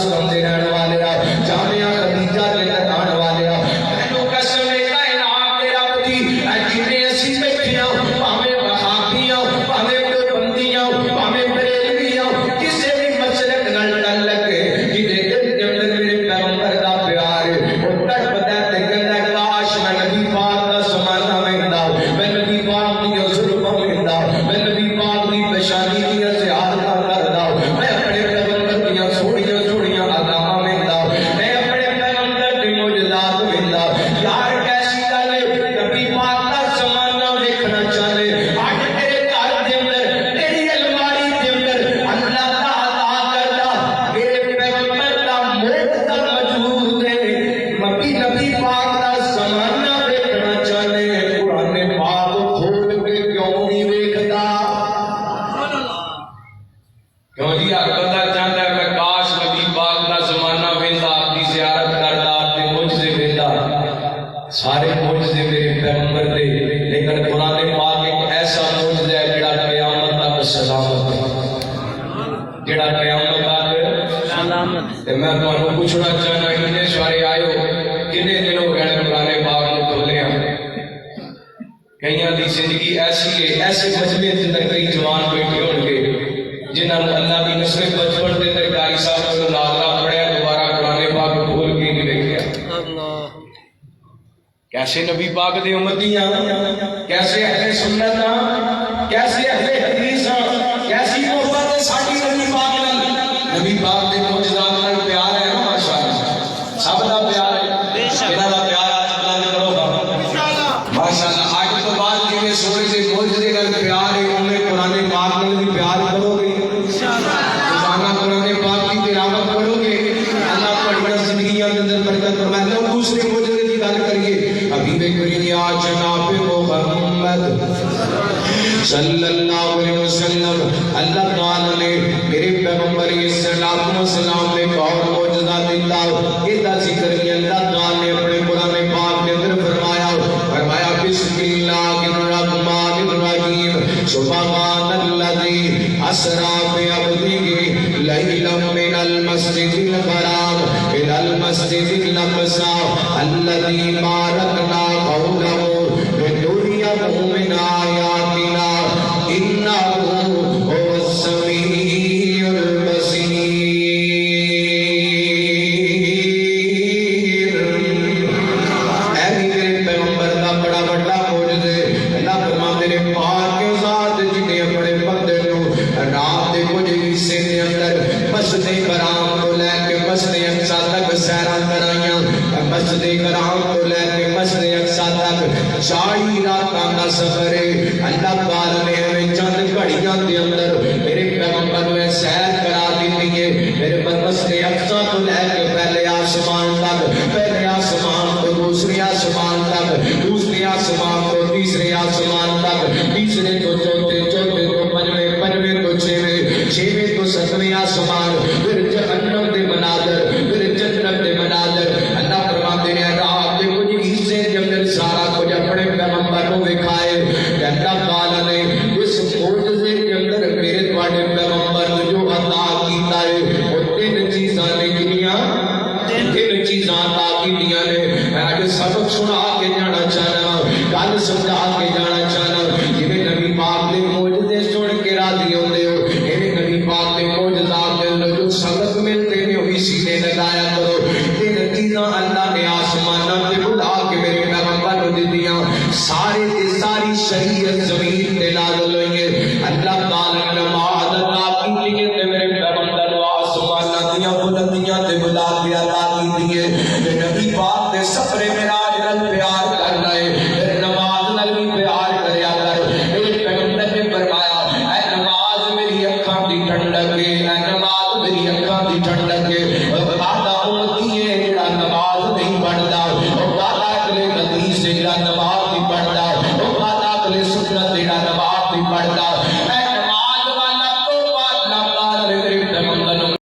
مسکن دے رہن والے جامعہ خدیجہ دے لگان والے مینوں قسم کائنات دے رب دی جنے اسی بیٹھے پاویں وہابیاں پاویں دیوبندیاں پاویں بریلویاں کسے بھی مشرق نال ٹل لگے جدے دل دے اندر میرے پیغمبر دا پیار او تڑپدا تے کہندا کاش میں نبی پاک دا زمانہ ویندا میں نبی پاک دی ظلم ویندا میں نبی پاک دی پیشانی دی زیارت کردا میں اپنے پیغمبر دیاں سوڑیاں سوڑیاں اداواں ویندا میں اپنے پیغمبر دے معجزات ویندا یار کیسی گل ہے نبی پاک دا زمانہ ویکھنا چاہے اج تیرے گھر دے اندر تیری الماری دے اندر اللہ تعالی کردا میرے پیغمبر دا معجزہ موجود ہے نبی پاک دا زمانہ ویکھنا چاہے قرآن پاک کھول کے کیوں نہیں ویکھدا کیوں جی ہر بندہ چاہتا ہے کہ کاش نبی پاک دا زمانہ ویندا آپ دی زیارت کردا آپ دے معجزے ویندا سارے معجزے میرے پیغمبر دے لیکن قرآن پاک ایک ایسا معجزہ ہے جڑا قیامت تک سلامت ہے جڑا قیامت تک سلامت تے میں تانوں پوچھنا چاہنا انہیں سارے آئے کنے دن ہو گئے قرآن پاک کو کھولے ہیں کئیاں دی زندگی ایسی ہے ایسے مجمع کے اندر کئی جوان بیٹھے ہون گے جنہاں نے اللہ کی نصرت بچپن کے اندر قاری صاحب کو ناظرہ پڑھیا دوبارہ قرآن پاک کو کھول کے نہیں دیکھا کیسے نبی پاک دے امتیاں کیسے اہل سنت کیسے اہل حدیث کیسی محبت ہے ساڈی نبی پاک نال نبی پاک دے معجزات نال پیار ہے ماشاءاللہ سب دا پیار ہے انہاں دا پیار آج بلند کرو گا ماشاءاللہ آج تو بعد جویں سورے دے معجزے نال پیار ہے انہیں قرآن پاک نال بھی پیار کرو گے روزانہ قرآن پاک کی تلاوت کرو گے اللہ تہاڈی زندگیاں دے اندر برکت فرمائے لو دوسرے معجزے کی گل کریے حبیب کریم یا جناب محمد صلی اللہ علیہ وسلم اللہ تعالی نے میرے پیغمبر اسلام والسلام نے ایک اور معجزہ دیتا یہ دا ذکر کہ اللہ تعالی نے اپنے قرآن پاک کے اندر فرمایا بسم اللہ الرحمن الرحیم سبحان الذی اسری بعبدہ لیلا من المسجد الحرام الى المسجد الاقصى الذي باركنا حوله لنريه من آياتنا إنه هو السميع البصير اے میرے پیغمبر دا بڑا بڑا معجزہ اللہ فرماندے نے پاک ذات جنے اپنے بندے نو رات دے کچھ حصے دے اندر مسجد حرام تو لے کے مسجد اقصی تک سیراں کرائیاں مسجد حرام تو لے کے مسجد اقصی تک 40 راتاں دا سفر ہے اللہ تعالی نے ہمیں چند گھڑیاں دے اندر میرے پیغمبر نے سیر کرا دی ہے میرے مسجد اقصی تو لے کے پہلے آسمان تک پہلے آسمان تو دوسرے آسمان تک دوسرے آسمان تو تیسرے آسمان تک تیسرے تو چوتھے چوتھے تو پنجویں پنجویں تو چھویں چھویں تو ستویں آسمان پھر جہنم دے مناظر پھر جنت دے مناظر اللہ فرماتے ہیں رات دے کچھ حصے دے اندر سارا کچھ اپنے پیغمبر کو دکھائے کہ اللہ تعالی نے اس معجزے کے اندر میرے تواڈے پیغمبر کو جو عطا کیتا ہے وہ تین چیزاں نے کنیاں تین چیزاں عطا کیتیاں نے میں اج سبق سنا کے جانا چاہنا گل سمجھا کے جانا